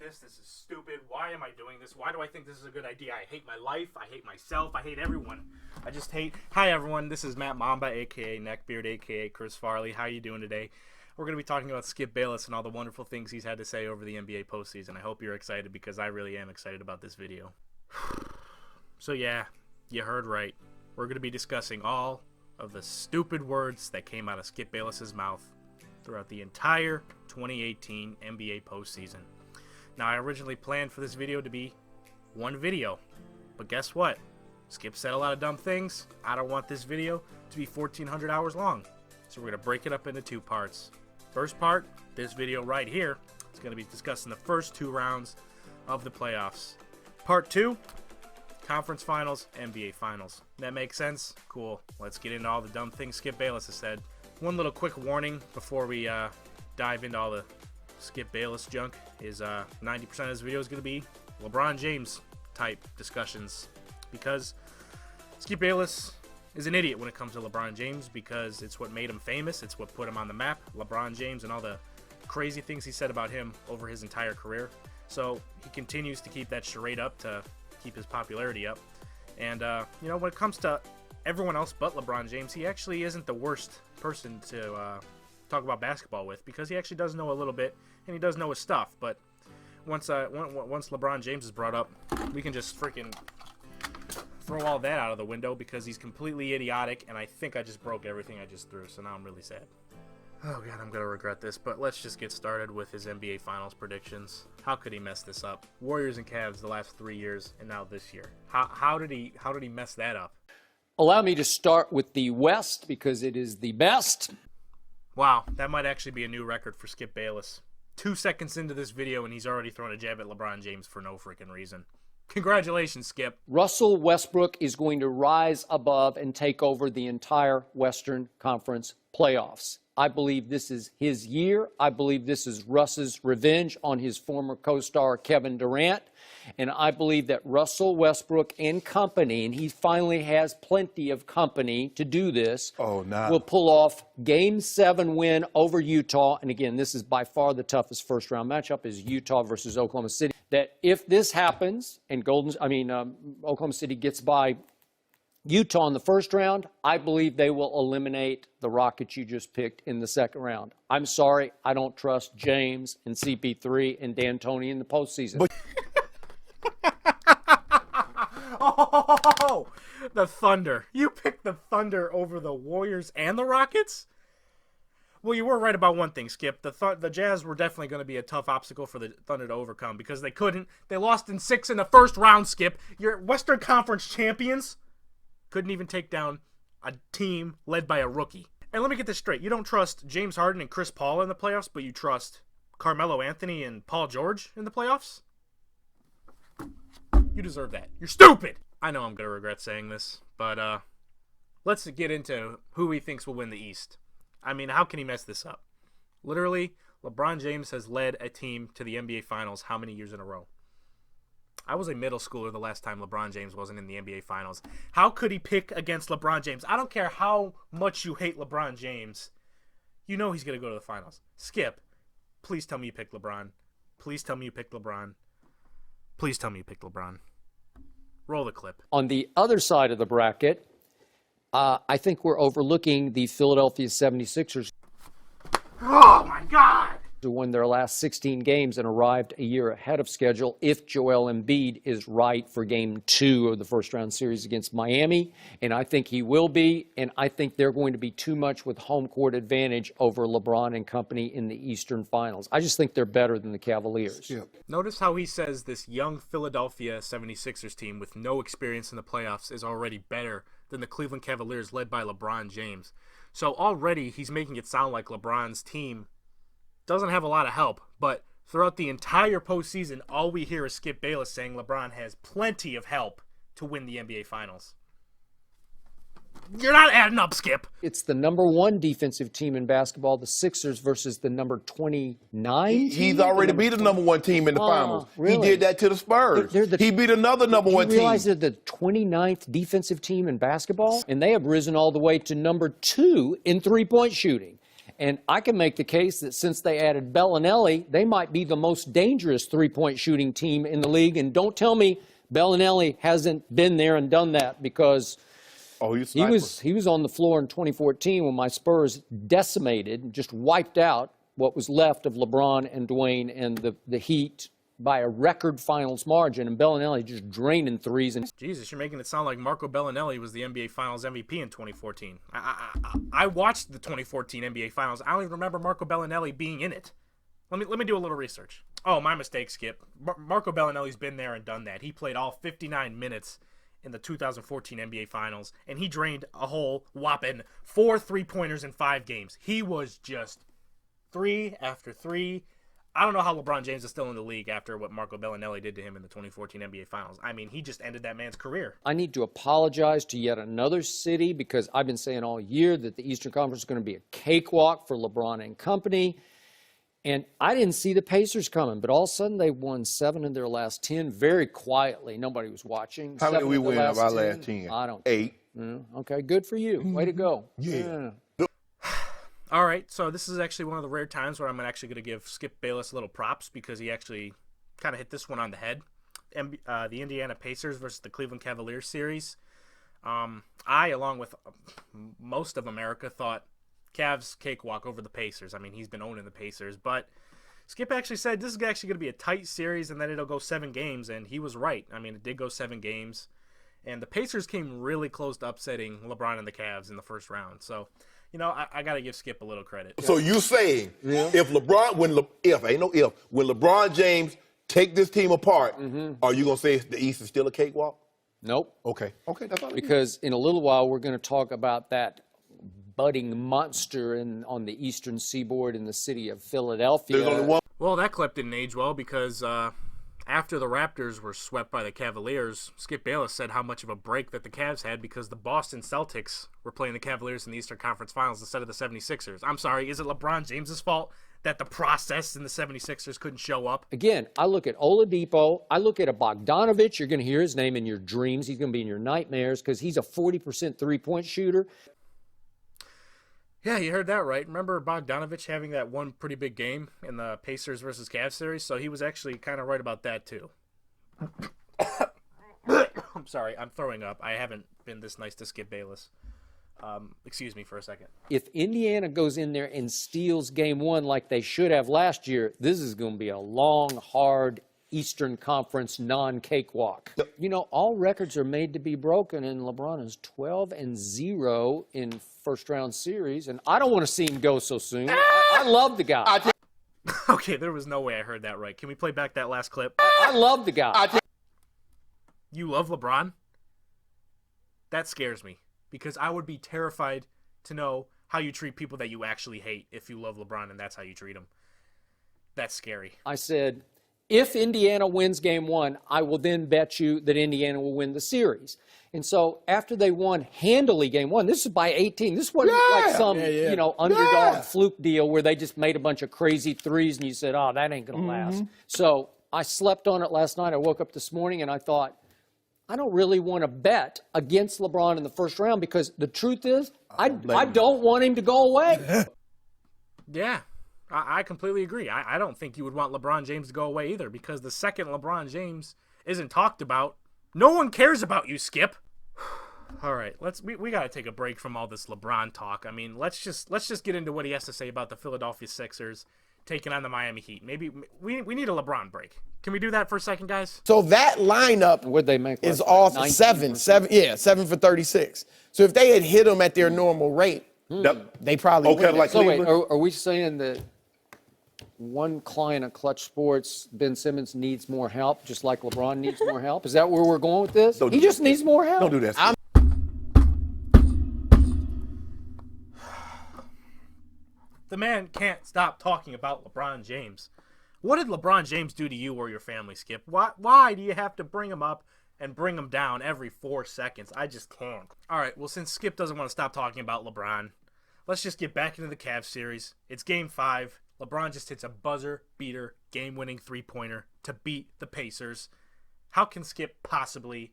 this. This is stupid. Why am I doing this? Why do I think this is a good idea? I hate my life. I hate myself. I hate everyone. I just hate... Hi, everyone. This is Matt Mamba, a.k.a. Neckbeard, a.k.a. Chris Farley. How you doing today? We're going to be talking about Skip Bayless and all the wonderful things he's had to say over the NBA postseason. I hope you're excited because I really am excited about this video. So, yeah, you heard right. We're going to be discussing all of the stupid words that came out of Skip Bayless's mouth throughout the entire 2018 NBA postseason. Now, I originally planned for this video to be one video, but guess what? Skip said a lot of dumb things. I don't want this video to be 1,400 hours long, so we're going to break it up into two parts. First part, this video right here, is going to be discussing the first two rounds of the playoffs. Part 2, Conference Finals, NBA Finals. That makes sense? Cool. Let's get into all the dumb things Skip Bayless has said. One little quick warning before we dive into all the Skip Bayless junk is 90% of this video is going to be LeBron James type discussions, because Skip Bayless is an idiot when it comes to LeBron James, because it's what made him famous. It's what put him on the map. LeBron James and all the crazy things he said about him over his entire career. So he continues to keep that charade up to keep his popularity up. And, you know, when it comes to everyone else but LeBron James, he actually isn't the worst person to talk about basketball with, because he actually does know a little bit, and he does know his stuff. But once LeBron James is brought up, we can just freaking throw all that out of the window, because he's completely idiotic, and I think I just broke everything I just threw, so now I'm really sad. Oh god, I'm gonna regret this, but let's just get started with his NBA Finals predictions. How could he mess this up? Warriors and Cavs the last 3 years, and now this year. How did he mess that up? Allow me to start with the West, because it is the best. Wow, that might actually be a new record for Skip Bayless. 2 seconds into this video, and he's already thrown a jab at LeBron James for no freaking reason. Congratulations, Skip. Russell Westbrook is going to rise above and take over the entire Western Conference playoffs. I believe this is his year. I believe this is Russ's revenge on his former co-star Kevin Durant. And I believe that Russell Westbrook and company, and he finally has plenty of company to do this, will pull off Game 7 win over Utah. And again, this is by far the toughest first-round matchup, is Utah versus Oklahoma City. That if this happens and Oklahoma City gets by Utah in the first round, I believe they will eliminate the Rockets you just picked in the second round. I'm sorry, I don't trust James and CP3 and D'Antoni in the postseason. Oh, the Thunder. You picked the Thunder over the Warriors and the Rockets? Well, you were right about one thing, Skip. The Jazz were definitely going to be a tough obstacle for the Thunder to overcome, because they couldn't. They lost in 6 in the first round, Skip. Your Western Conference champions couldn't even take down a team led by a rookie. And let me get this straight. You don't trust James Harden and Chris Paul in the playoffs, but you trust Carmelo Anthony and Paul George in the playoffs? You deserve that. You're stupid! I know I'm going to regret saying this, but let's get into who he thinks will win the East. I mean, how can he mess this up? Literally, LeBron James has led a team to the NBA Finals how many years in a row? I was a middle schooler the last time LeBron James wasn't in the NBA Finals. How could he pick against LeBron James? I don't care how much you hate LeBron James. You know he's going to go to the Finals. Skip, please tell me you picked LeBron. Please tell me you picked LeBron. Please tell me you picked LeBron. Roll the clip. On the other side of the bracket, I think we're overlooking the Philadelphia 76ers. Oh, my God! Who won their last 16 games and arrived a year ahead of schedule, if Joel Embiid is right for Game 2 of the first-round series against Miami. And I think he will be, and I think they're going to be too much with home court advantage over LeBron and company in the Eastern Finals. I just think they're better than the Cavaliers. Yeah. Notice how he says this young Philadelphia 76ers team with no experience in the playoffs is already better than the Cleveland Cavaliers led by LeBron James. So already he's making it sound like LeBron's team doesn't have a lot of help, but throughout the entire postseason, all we hear is Skip Bayless saying LeBron has plenty of help to win the NBA Finals. You're not adding up, Skip. It's the #1 defensive team in basketball, the Sixers, versus the number 29 He's already beat the #1 team in the finals. Really? He did that to the Spurs. He beat another #1 team. You realize they're the 29th defensive team in basketball? And they have risen all the way to #2 in three-point shooting. And I can make the case that since they added Bellinelli, they might be the most dangerous three-point shooting team in the league. And don't tell me Bellinelli hasn't been there and done that, because he was on the floor in 2014 when my Spurs decimated, just wiped out what was left of LeBron and Dwayne and the Heat by a record finals margin, and Bellinelli just draining threes. And Jesus, you're making it sound like Marco Bellinelli was the NBA Finals MVP in 2014. I watched the 2014 NBA Finals. I don't even remember Marco Bellinelli being in it. Let me do a little research. Oh, my mistake, Skip. Marco Bellinelli's been there and done that. He played all 59 minutes in the 2014 NBA Finals, and he drained a whole whopping 4 3-pointers in 5 games. He was just 3 after 3. I don't know how LeBron James is still in the league after what Marco Bellinelli did to him in the 2014 NBA Finals. I mean, he just ended that man's career. I need to apologize to yet another city, because I've been saying all year that the Eastern Conference is going to be a cakewalk for LeBron and company. And I didn't see the Pacers coming, but all of a sudden they won 7 of their last 10 very quietly. Nobody was watching. How many we win of our last 10? I don't. 8. Okay, good for you. Way to go. Yeah. All right, so this is actually one of the rare times where I'm actually going to give Skip Bayless a little props, because he actually kind of hit this one on the head. The Indiana Pacers versus the Cleveland Cavaliers series. I, along with most of America, thought Cavs cakewalk over the Pacers. I mean, he's been owning the Pacers, but Skip actually said this is actually going to be a tight series and then it'll go 7 games, and he was right. I mean, it did go 7 games, and the Pacers came really close to upsetting LeBron and the Cavs in the first round. So, you know, I got to give Skip a little credit. So you saying if LeBron, when LeBron James take this team apart, are you going to say the East is still a cakewalk? Nope. Okay, that's all. Because in a little while we're going to talk about that budding monster on the eastern seaboard in the city of Philadelphia. There's only one. Well, that clip didn't age well, because after the Raptors were swept by the Cavaliers, Skip Bayless said how much of a break that the Cavs had because the Boston Celtics were playing the Cavaliers in the Eastern Conference Finals instead of the 76ers. I'm sorry, is it LeBron James' fault that the process in the 76ers couldn't show up? Again, I look at Oladipo, I look at a Bogdanovich. You're going to hear his name in your dreams. He's going to be in your nightmares because he's a 40% three-point shooter. Yeah, you heard that right. Remember Bogdanovich having that one pretty big game in the Pacers versus Cavs series? So he was actually kind of right about that, too. I'm sorry, I'm throwing up. I haven't been this nice to Skip Bayless. Excuse me for a second. If Indiana goes in there and steals game 1 like they should have last year, this is going to be a long, hard Eastern Conference non-cakewalk. You know, all records are made to be broken, and LeBron is 12-0 in first-round series, and I don't want to see him go so soon. I love the guy. Okay, there was no way I heard that right. Can we play back that last clip? I love the guy. You love LeBron? That scares me, because I would be terrified to know how you treat people that you actually hate if you love LeBron and that's how you treat him. That's scary. I said, if Indiana wins game 1, I will then bet you that Indiana will win the series. And so after they won handily game 1, this is by 18. This wasn't like some, underdog fluke deal where they just made a bunch of crazy threes and you said, oh, that ain't going to last. So I slept on it last night. I woke up this morning and I thought, I don't really want to bet against LeBron in the first round, because the truth is, I don't want him to go away. Yeah. I completely agree. I don't think you would want LeBron James to go away either, because the second LeBron James isn't talked about, no one cares about you, Skip. All right, we got to take a break from all this LeBron talk. I mean, let's just get into what he has to say about the Philadelphia Sixers taking on the Miami Heat. Maybe we need a LeBron break. Can we do that for a second, guys? So that lineup is off 7 for 36. So if they had hit them at their normal rate, they probably would. Like so wait, are we saying that one client of Clutch Sports, Ben Simmons, needs more help, just like LeBron needs more help? Is that where we're going with this? He just needs more help. Don't do that. The man can't stop talking about LeBron James. What did LeBron James do to you or your family, Skip? Why do you have to bring him up and bring him down every 4 seconds? I just can't. All right, well, since Skip doesn't want to stop talking about LeBron, let's just get back into the Cavs series. It's Game 5. LeBron just hits a buzzer-beater, game-winning three-pointer to beat the Pacers. How can Skip possibly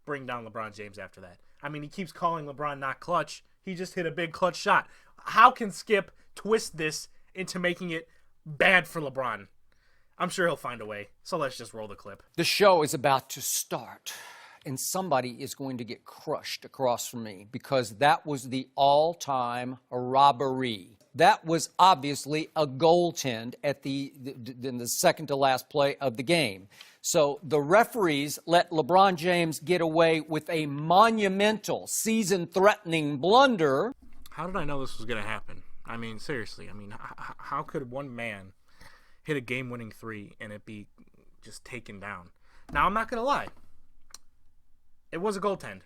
bring down LeBron James after that? I mean, he keeps calling LeBron not clutch. He just hit a big clutch shot. How can Skip twist this into making it bad for LeBron? I'm sure he'll find a way. So let's just roll the clip. The show is about to start, and somebody is going to get crushed across from me because that was the all-time robbery. That was obviously a goaltend at in the second to last play of the game. So the referees let LeBron James get away with a monumental, season-threatening blunder. How did I know this was going to happen? I mean, seriously. I mean, how could one man hit a game-winning three and it be just taken down? Now, I'm not going to lie. It was a goaltend.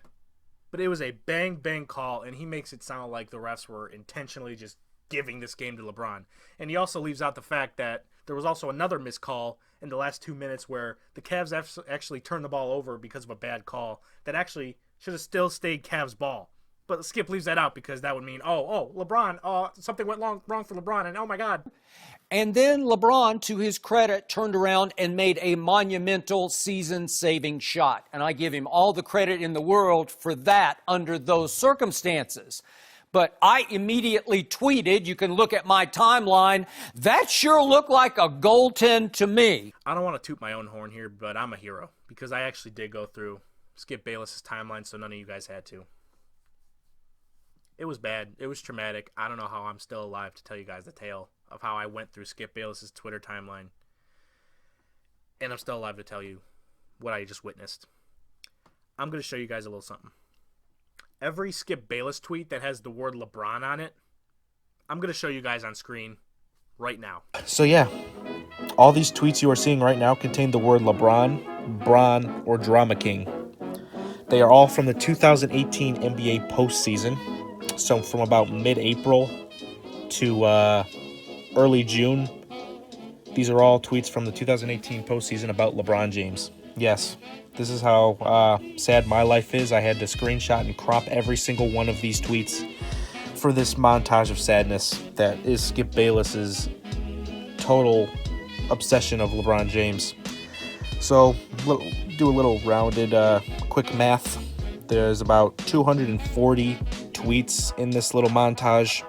But it was a bang-bang call, and he makes it sound like the refs were intentionally just giving this game to LeBron. And he also leaves out the fact that there was also another missed call in the last 2 minutes where the Cavs actually turned the ball over because of a bad call that actually should have still stayed Cavs ball. But Skip leaves that out because that would mean, LeBron, something went wrong for LeBron, and oh my God. And then LeBron, to his credit, turned around and made a monumental season-saving shot. And I give him all the credit in the world for that under those circumstances. But I immediately tweeted, you can look at my timeline, that sure looked like a goaltend to me. I don't want to toot my own horn here, but I'm a hero because I actually did go through Skip Bayless' timeline so none of you guys had to. It was bad. It was traumatic. I don't know how I'm still alive to tell you guys the tale of how I went through Skip Bayless' Twitter timeline. And I'm still alive to tell you what I just witnessed. I'm going to show you guys a little something. Every Skip Bayless tweet that has the word LeBron on it, I'm going to show you guys on screen right now. So yeah, all these tweets you are seeing right now contain the word LeBron, Bron, or Drama King. They are all from the 2018 NBA postseason. So from about mid-April to early June, these are all tweets from the 2018 postseason about LeBron James. Yes, this is how sad my life is. I had to screenshot and crop every single one of these tweets for this montage of sadness that is Skip Bayless's total obsession of LeBron James. So, do a little rounded quick math. There's about 240 tweets in this little montage.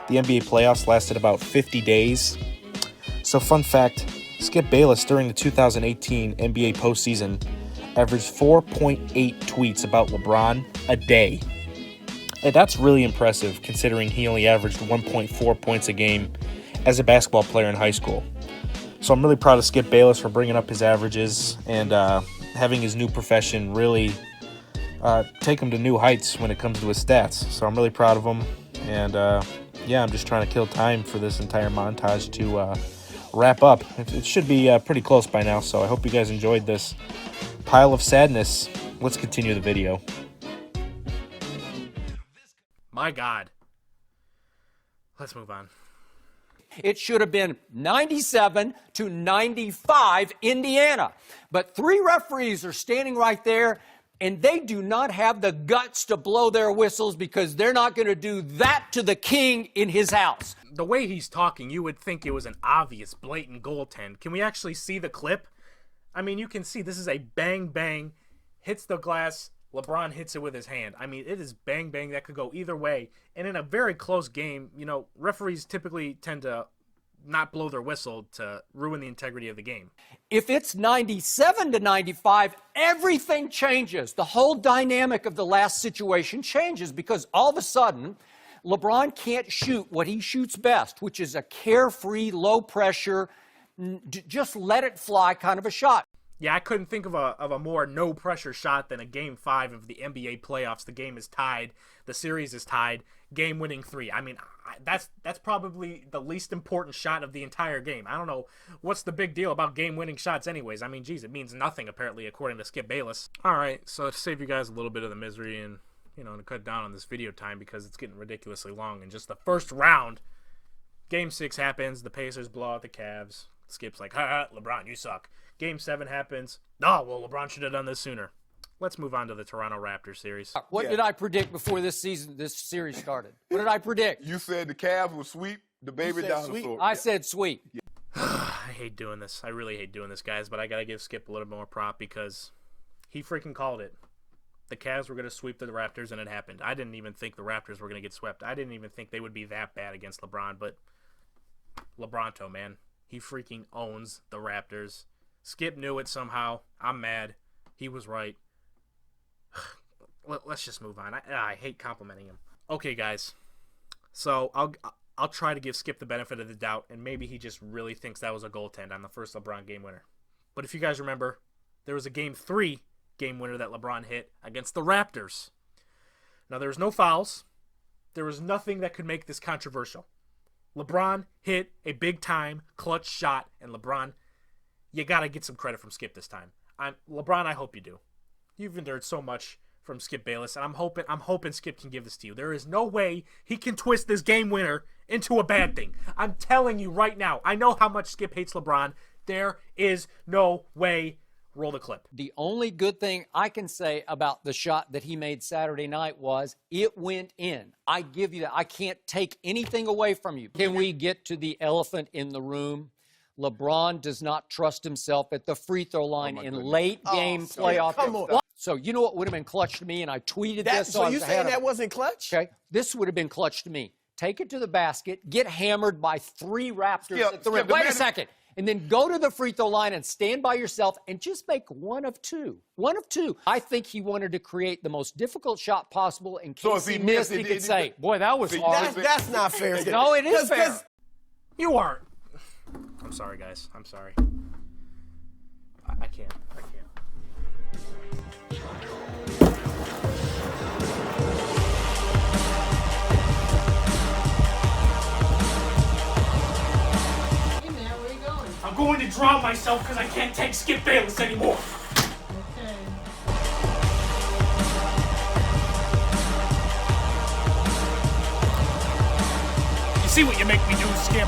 The NBA playoffs lasted about 50 days. So, fun fact, Skip Bayless during the 2018 NBA postseason averaged 4.8 tweets about LeBron a day. And that's really impressive considering he only averaged 1.4 points a game as a basketball player in high school. So I'm really proud of Skip Bayless for bringing up his averages and having his new profession really take him to new heights when it comes to his stats. So I'm really proud of him. And I'm just trying to kill time for this entire montage to wrap up. It should be pretty close by now, so I hope you guys enjoyed this pile of sadness. Let's continue the video. My God. Let's move on. It should have been 97-95 Indiana. But three referees are standing right there, and they do not have the guts to blow their whistles because they're not going to do that to the king in his house. The way he's talking, you would think it was an obvious, blatant goaltend. Can we actually see the clip? I mean, you can see this is a bang-bang, hits the glass, LeBron hits it with his hand. I mean, it is bang-bang that could go either way. And in a very close game, referees typically tend to not blow their whistle to ruin the integrity of the game. If it's 97-95, everything changes. The whole dynamic of the last situation changes because all of a sudden, LeBron can't shoot what he shoots best, which is a carefree, low-pressure, just let it fly kind of a shot. Yeah, I couldn't think of a more no-pressure shot than a Game 5 of the NBA playoffs. The game is tied. The series is tied. Game-winning three. I mean, that's probably the least important shot of the entire game. I don't know what's the big deal about game-winning shots anyways. I mean, geez, it means nothing apparently according to Skip Bayless. All right, so to save you guys a little bit of the misery and, to cut down on this video time because it's getting ridiculously long in just the first round, Game 6 happens. The Pacers blow out the Cavs. Skip's like, LeBron, you suck. Game 7 happens. Oh, well, LeBron should have done this sooner. Let's move on to the Toronto Raptors series. What did I predict before this series started? What did I predict? You said the Cavs would sweep the baby dinosaur. I said sweep. I hate doing this. I really hate doing this, guys, but I got to give Skip a little more prop because he freaking called it. the Cavs were going to sweep the Raptors, and it happened. I didn't even think the Raptors were going to get swept. I didn't even think they would be that bad against LeBron, but LeBronto, man. He freaking owns the Raptors. Skip knew it somehow. I'm mad. He was right. Let's just move on. I hate complimenting him. Okay, guys. So I'll try to give Skip the benefit of the doubt, and maybe he just really thinks that was a goaltend on the first LeBron game winner. But if you guys remember, there was a Game 3 game winner that LeBron hit against the Raptors. Now, there was no fouls. There was nothing that could make this controversial. LeBron hit a big-time clutch shot, and LeBron, you got to get some credit from Skip this time. LeBron, I hope you do. You've endured so much from Skip Bayless, and I'm hoping Skip can give this to you. There is no way he can twist this game winner into a bad thing. I'm telling you right now. I know how much Skip hates LeBron. There is no way. Roll the clip. The only good thing I can say about the shot that he made Saturday night was it went in. I give you that. I can't take anything away from you. Can we get to the elephant in the room? LeBron does not trust himself at the free throw line in late game playoff. Come on. So you know what would have been clutch to me, and I tweeted That, this. so you saying that wasn't clutch? Okay, this would have been clutch to me. Take it to the basket, get hammered by 3 Raptors at the rim. Wait a second. And then go to the free throw line and stand by yourself and just make one of two. One of two. I think he wanted to create the most difficult shot possible in case he missed, he could say, boy, that was hard. That's not fair. No, it is fair. You aren't. I'm sorry, guys. I'm sorry. I can't. I'm going to drown myself because I can't take Skip Bayless anymore. Okay. You see what you make me do, Skip?